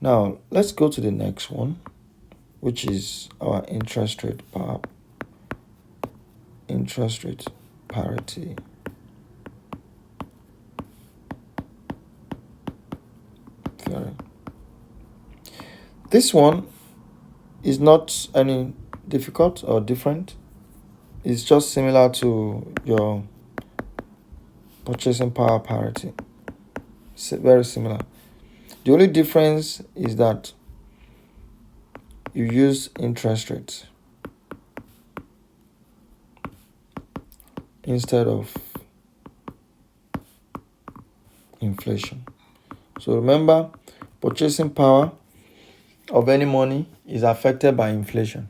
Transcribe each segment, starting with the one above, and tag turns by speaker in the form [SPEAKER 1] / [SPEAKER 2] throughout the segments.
[SPEAKER 1] Now, let's go to the next one, which is our interest rate parity. Theory. This one is not any difficult or different. It's just similar to your purchasing power parity. Very similar. The only difference is that you use interest rates instead of inflation. So remember, purchasing power of any money is affected by inflation.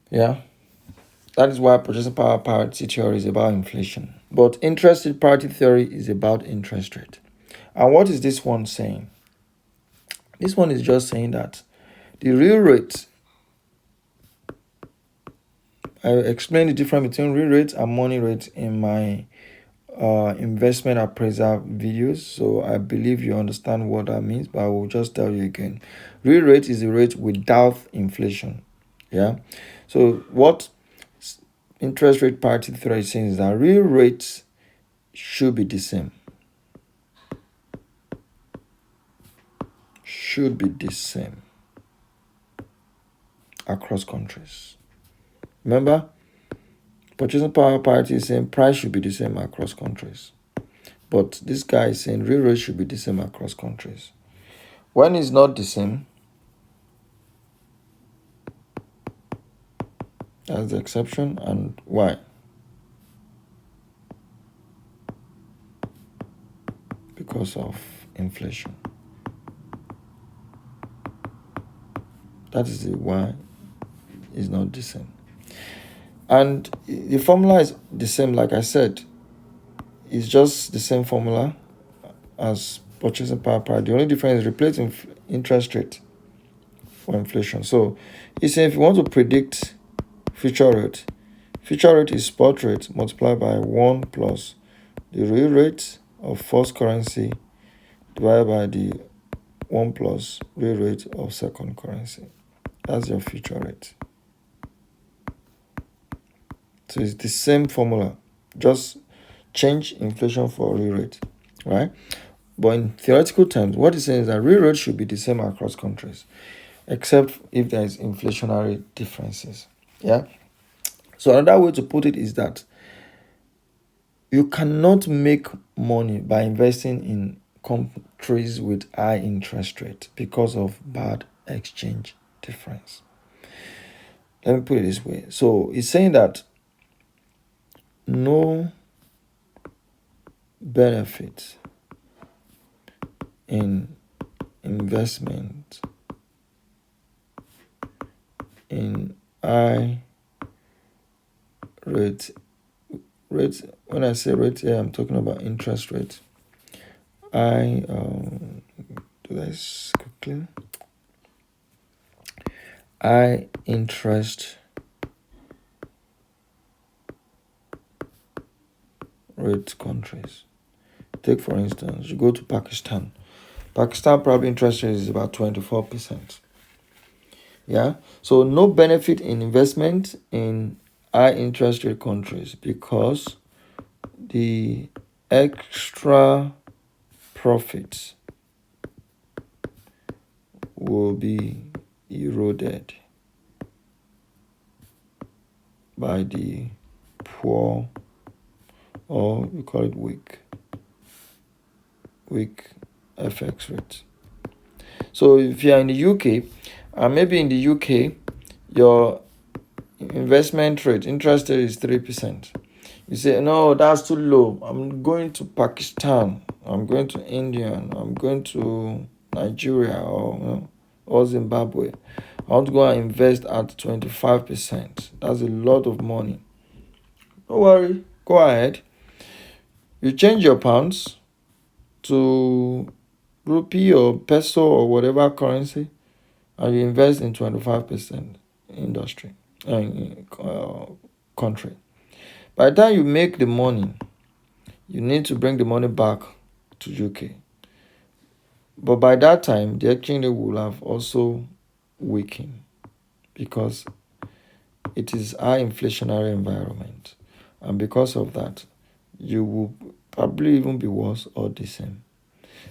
[SPEAKER 1] Yeah, that is why purchasing power parity theory is about inflation. But interest rate parity theory is about interest rate. And what is this one saying? This one is just saying that the real rate, I explained the difference between real rate and money rate in my investment appraiser videos, so I believe you understand what that means, but I will just tell you again. Real rate is the rate without inflation. Yeah, so what interest rate parity theory is saying is that real rates should be the same. Should be the same across countries. Remember, purchasing power parity is saying price should be the same across countries. But this guy is saying real rate should be the same across countries. When it's not the same, that's the exception. And why? Because of inflation. That is the why is not the same. And the formula is the same, like I said. It's just the same formula as purchasing power parity. The only difference is replacing interest rate for inflation. So it's saying if you want to predict future rate is spot rate multiplied by 1 plus the real rate of first currency divided by the 1 plus real rate of second currency. That's your future rate. So it's the same formula, just change inflation for real rate, right? But in theoretical terms, what it's saying is that real rate should be the same across countries, except if there is inflationary differences. Yeah. So another way to put it is that you cannot make money by investing in countries with high interest rate because of bad exchange difference. Let me put it this way. So it's saying that no benefit in investment in high rate. When I say rate here, I'm talking about interest rate. Do this quickly. High interest rate countries. Take for instance, you go to Pakistan. Pakistan probably interest rate is about 24%. Yeah, so no benefit in investment in high interest rate countries because the extra profits will be eroded by the poor, or we call it weak FX rate. So if you are in the UK, maybe in the UK, your investment rate, interest rate is 3%. You say, no, that's too low. I'm going to Pakistan, I'm going to India, I'm going to Nigeria or Zimbabwe. I want to go and invest at 25%. That's a lot of money. Don't worry, go ahead. You change your pounds to rupee or peso or whatever currency, and you invest in 25% industry country. By the time you make the money, you need to bring the money back to UK. But by that time, the exchange rate will have also weakened because it is high inflationary environment. And because of that, you will probably even be worse or the same.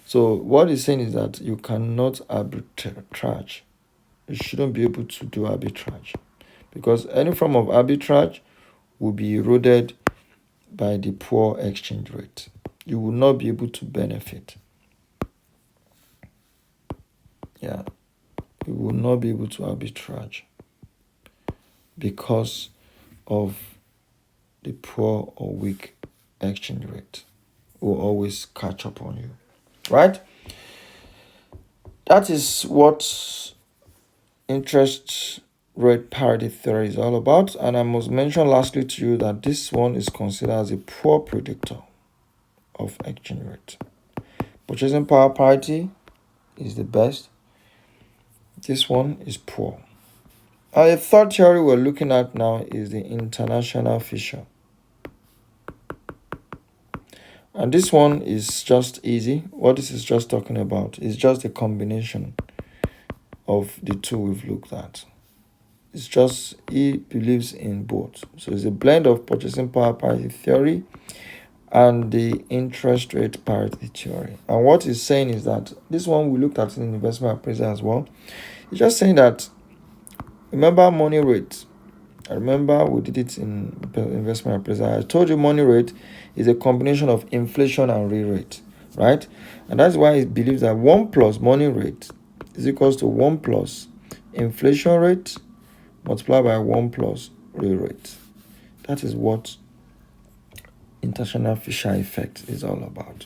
[SPEAKER 1] So what he's saying is that you cannot arbitrage. You shouldn't be able to do arbitrage because any form of arbitrage will be eroded by the poor exchange rate. You will not be able to benefit. Yeah, you will not be able to arbitrage because of the poor or weak exchange rate. Will always catch up on you, right? That is what interest rate parity theory is all about. And I must mention lastly to you that this one is considered as a poor predictor of exchange rate. Purchasing power parity is the best. This one is poor. The third theory we're looking at now is the international fissure. And this one is just easy. What this is just talking about is just a combination of the two we've looked at. It's just he believes in both. So it's a blend of purchasing power parity theory and the interest rate parity theory. And what he's saying is that this one we looked at in investment appraisal as well. He's just saying that remember money rate. I remember we did it in investment appraisal. I told you money rate is a combination of inflation and real rate, right? And that's why he believes that 1 plus money rate is equals to 1 plus inflation rate multiplied by 1 plus real rate. That is what international fissure effect is all about,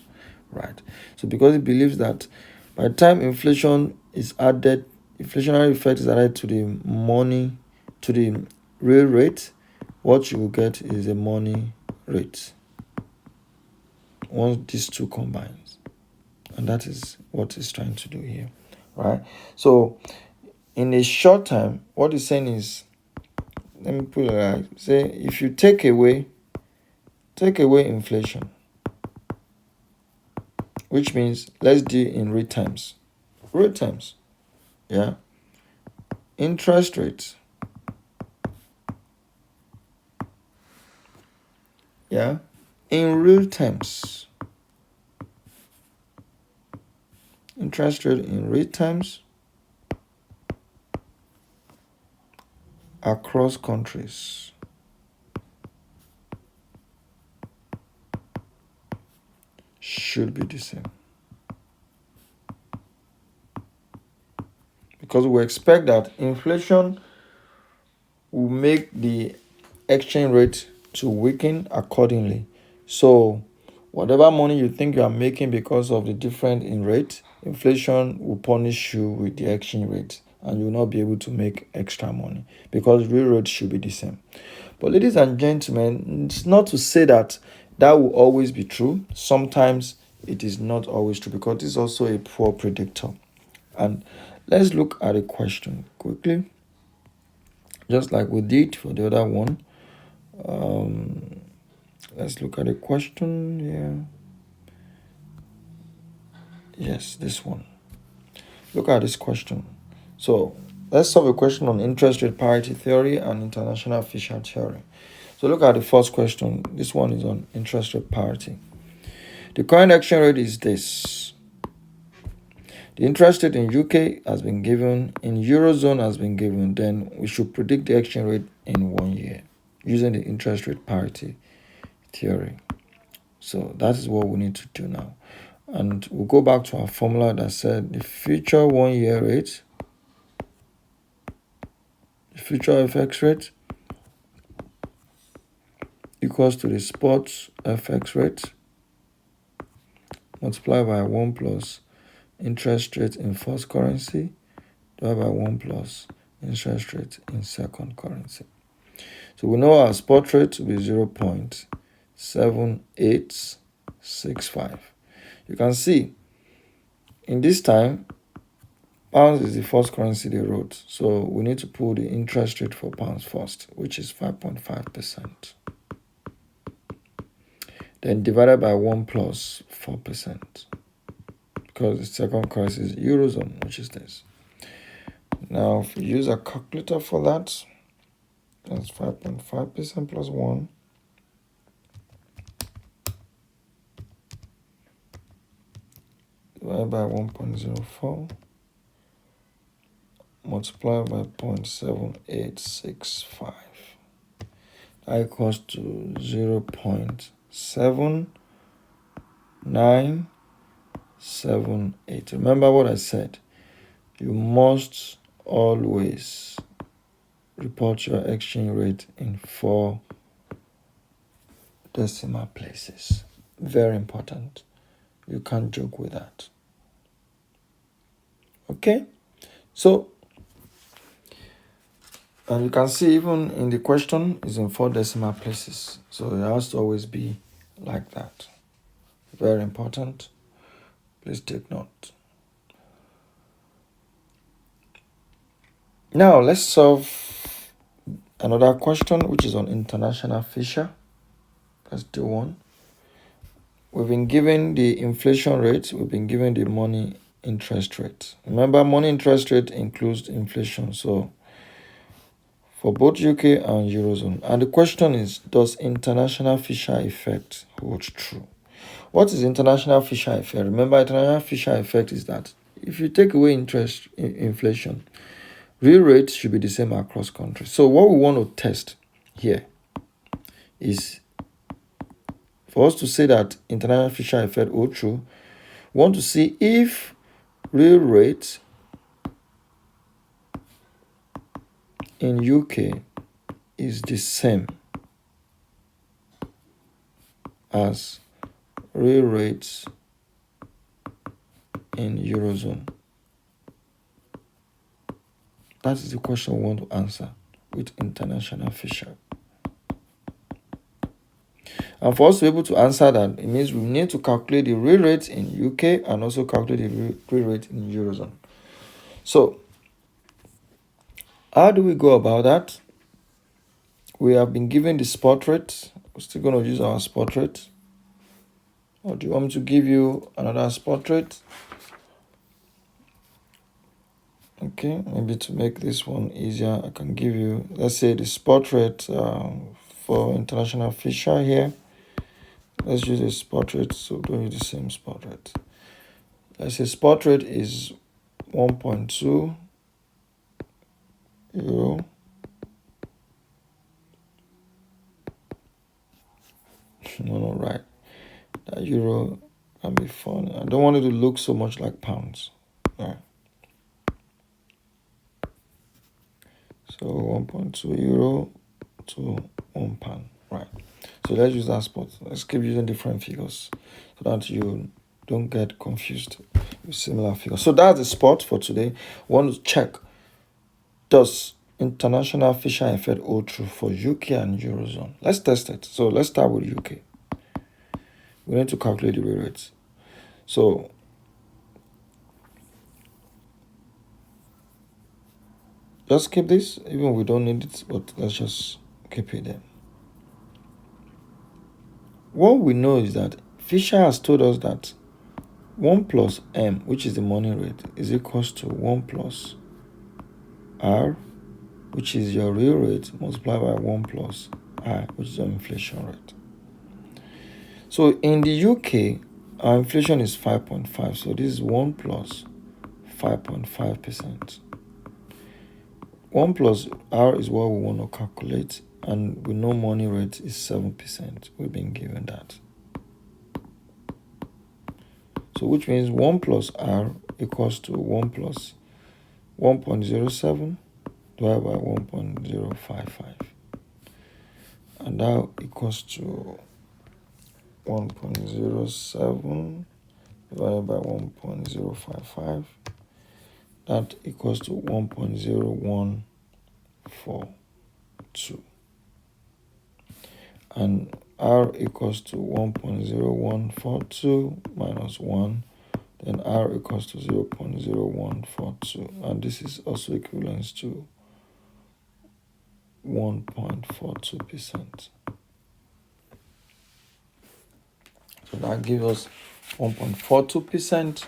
[SPEAKER 1] right? So because he believes that by the time inflation is added, inflationary effect is added to the money, to the real rate, what you will get is a money rate once these two combines. And that is what he's trying to do here, right? So in a short time, what he's saying is, let me put it like, say if you take away inflation, which means let's deal in real terms. Yeah. Interest rates. Yeah. In real terms. Interest rate in real terms across countries should be the same. Because we expect that inflation will make the exchange rate to weaken accordingly. So whatever money you think you are making because of the difference in rate, inflation will punish you with the exchange rate and you will not be able to make extra money because real rate should be the same. But ladies and gentlemen, it's not to say that that will always be true. Sometimes it is not always true because this is also a poor predictor. And let's look at a question quickly, just like we did for the other one. Let's look at a question here. Yes, this one. Look at this question. So let's solve a question on interest rate parity theory and international fissure theory. So look at the first question. This one is on interest rate parity. The current exchange rate is this. The interest rate in UK has been given, in Eurozone has been given. Then we should predict the exchange rate in 1 year using the interest rate parity theory. So that is what we need to do now. And we'll go back to our formula that said the future 1 year rate, the future FX rate equals to the spot FX rate multiplied by 1 plus interest rate in first currency divided by 1 plus interest rate in second currency. So we know our spot rate to be 0.7865. You can see in this time, pounds is the first currency they wrote. So we need to put the interest rate for pounds first, which is 5.5%. Then divided by 1 plus 4%. Because because the second currency is Eurozone, which is this. Now, if we use a calculator for that, that's 5.5% plus 1. Divided by 1.04. Multiplied by 0.7865. That equals to 0.7978. Remember what I said. You must always report your exchange rate in 4 decimal places. Very important. You can't joke with that. Okay? So, and you can see even in the question is in 4 decimal places. So it has to always be like that. Very important. Please take note. Now let's solve another question which is on international fisher. Let's do one. We've been given the inflation rate. We've been given the money interest rate. Remember, money interest rate includes inflation. So for both UK and Eurozone. And the question is, does international Fisher effect hold true? What is international Fisher effect? Remember, international Fisher effect is that if you take away inflation, real rates should be the same across countries. So what we want to test here is for us to say that international Fisher effect hold true, we want to see if real rates in UK is the same as real rates in Eurozone. That is the question we want to answer with international Fisher. And for us to be able to answer that, it means we need to calculate the real rate in UK and also calculate the real rate in Eurozone. So, how do we go about that? We have been given the spot rate. We're still going to use our spot rate. Or do you want me to give you another spot rate? Okay, maybe to make this one easier, I can give you, let's say, the spot rate for international Fisher here. Let's use a spot rate, so don't use the same spot rate. Let's say spot rate is 1.2 euro. No, right. That euro can be funny. I don't want it to look so much like pounds. All right. So 1.2 euro to 1 pound. Right. So let's use that spot. Let's keep using different figures so that you don't get confused with similar figures. So that's the spot for today. We want to check, does international Fisher effect hold true for UK and Eurozone? Let's test it. So let's start with UK. We need to calculate the real rates. So just keep this, even we don't need it, but let's just keep it there. What we know is that Fisher has told us that 1 plus M, which is the money rate, is equals to 1 plus R, which is your real rate, multiplied by 1 plus I, which is your inflation rate. So in the UK, our inflation is 5.5. So this is 1 plus 5.5%. 1 plus R is what we want to calculate, and we know money rate is 7%. We've been given that. So which means 1 plus R equals to 1 plus 1.07 divided by 1.055. And that equals to 1.07 divided by 1.055. That equals to 1.0142. And R equals to 1.0142 minus 1. Then R equals to 0.0142. And this is also equivalent to 1.42%. So that gives us 1.42%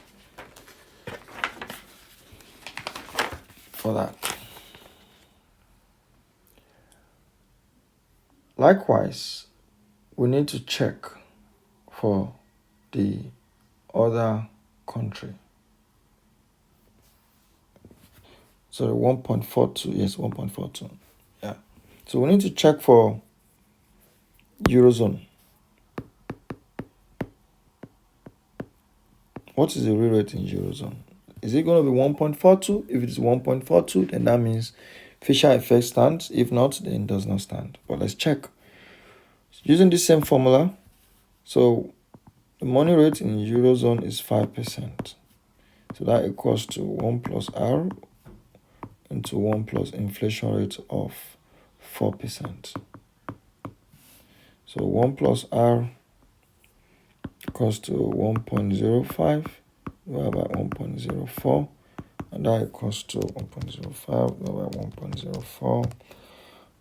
[SPEAKER 1] for that. Likewise, we need to check for the other country. So 1.42, yes, 1.42. Yeah. So we need to check for Eurozone. What is the real rate in Eurozone? Is it going to be 1.42? If it is 1.42, then that means Fisher effect stands. If not, then it does not stand. But let's check. Using the same formula, so the money rate in Eurozone is 5%. So that equals to 1 plus R into 1 plus inflation rate of 4%. So 1 plus R equals to 1.05 divided by 1.04, and that equals to 1.05 divided by 1.04.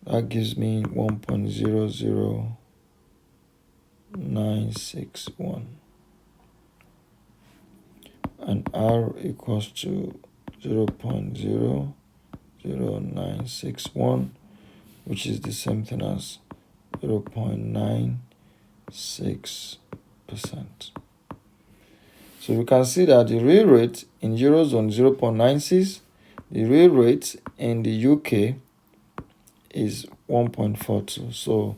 [SPEAKER 1] That gives me 1.00961. And R equals to 0.00961, which is the same thing as 0.96%. So we can see that the real rate in Eurozone 0.96, the real rate in the UK is 1.42. So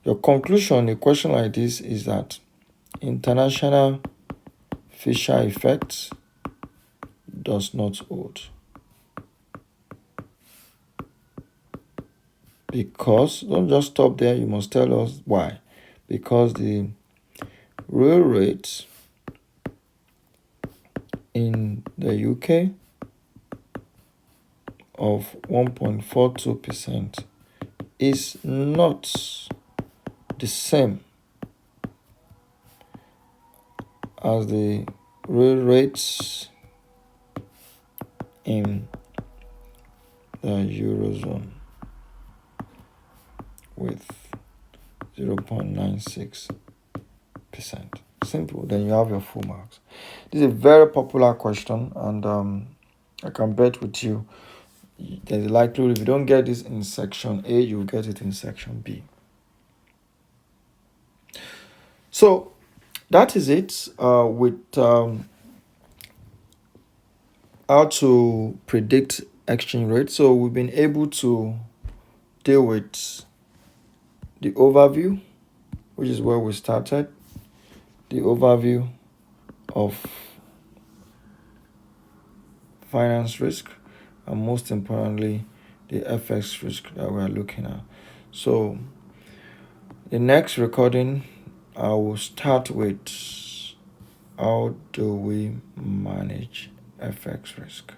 [SPEAKER 1] your conclusion, a question like this, is that international Fisher effect does not hold. Because, don't just stop there, you must tell us why. Because the real rate in the UK of 1.42% is not the same as the real rates in the Eurozone with 0.96%. Simple. Then you have your full marks. This is a very popular question, and I can bet with you there's a likelihood if you don't get this in section A, you'll get it in section B. So that is it with how to predict exchange rate. So we've been able to deal with the overview, which is where we started, the overview of finance risk, and most importantly, the FX risk that we're looking at. So the next recording, I will start with how do we manage FX risk.